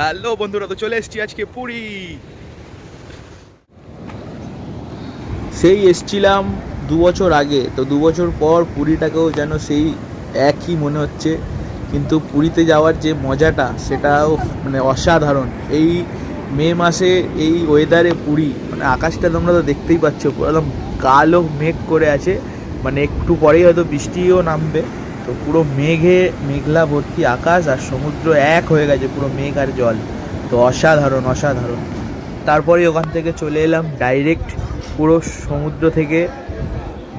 Hello বন্ধুরা, তো চলে এসেছি আজকে পুরী। সেই এসছিলাম 2 বছর আগে, তো 2 বছর পর পুরীটাকেও যেন সেই একই মনে হচ্ছে। কিন্তু পুরীতে যাওয়ার যে মজাটা সেটাও মানে অসাধারণ। এই মে মাসে এই ওয়েদারে পুরী, মানে আকাশটা তোমরা তো দেখতেই পাচ্ছ, পুরো একদম কালো মেঘ করে আছে। মানে একটু পরেই হয়তো বৃষ্টিও নামবে। তো পুরো মেঘে মেঘলা ভর্তি আকাশ, আর সমুদ্র এক হয়ে গেছে পুরো মেঘ আর জল। তো অসাধারণ অসাধারণ। তারপরে ওখান থেকে চলে এলাম ডাইরেক্ট পুরো সমুদ্র থেকে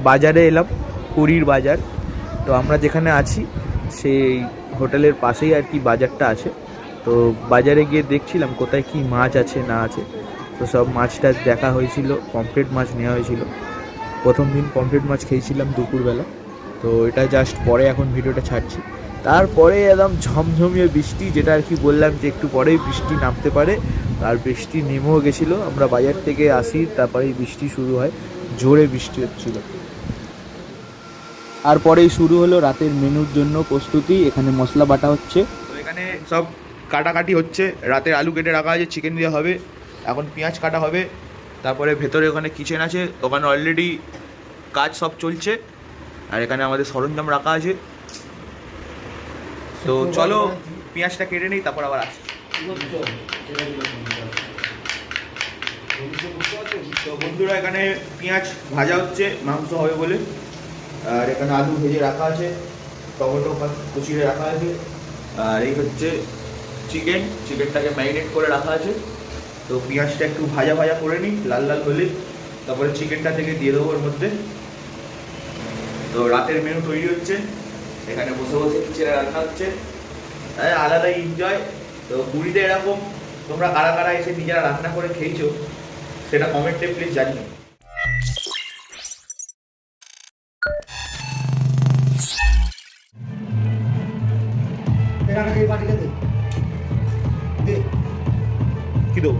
বাজারে এলাম, পুরীর বাজার। তো আমরা যেখানে আছি সেই হোটেলের পাশেই আর কি বাজারটা আছে। তো বাজারে গিয়ে দেখছিলাম কোথায় কি মাছ আছে না আছে। তো সব মাছটা দেখা হয়েছিল, পমফ্রেট মাছ নেওয়া হয়েছিল। প্রথম দিন পমফ্রেট মাছ খেয়েছিলাম দুপুরবেলা। তো এটা জাস্ট পরে এখন ভিডিওটা ছাড়ছি। তারপরে একদম ঝমঝমিয়ে বৃষ্টি, যেটা আর কি বললাম যে একটু পরেই বৃষ্টি নামতে পারে। আর বৃষ্টি নেমেও গেছিলো, আমরা বাজার থেকে আসি তারপরেই বৃষ্টি শুরু হয়, জোরে বৃষ্টি হচ্ছিল। তারপরেই শুরু হলো রাতের মেনুর জন্য প্রস্তুতি। এখানে মশলা বাটা হচ্ছে, তো এখানে সব কাটাকাটি হচ্ছে। রাতের আলু কেটে রাখা আছে, চিকেন দেওয়া হবে, এখন পেঁয়াজ কাটা হবে। তারপরে ভেতরে ওখানে কিচেন আছে, ওখানে অলরেডি কাজ সব চলছে। আর এখানে আমাদের সরঞ্জাম রাখা আছে। তো চলো পেঁয়াজটা কেটে নিই, তারপর আবার আসি। তো বন্ধুরা, এখানে পেঁয়াজ ভাজা হচ্ছে, মাংস হবে বলে। আর এখানে আলু ভেজে রাখা আছে, টমেটো কুচিয়ে রাখা আছে। আর এই হচ্ছে চিকেন, চিকেনটাকে ম্যারিনেট করে রাখা আছে। তো পেঁয়াজটা একটু ভাজা ভাজা করে নিই, লাল লাল হলে তারপরে চিকেনটা থেকে দিয়ে দেবো ওর মধ্যে। তো রাতের মেনু তৈরি হচ্ছে, এখানে বসে বসে কিচেনে রান্না হচ্ছে, আলাদাই এনজয়। তো পুরীতে এরকম তোমরা কারা কারা এসে নিজেরা রান্না করে খেয়েছো সেটা কমেন্টে প্লিজ জানিও। কি দেবো?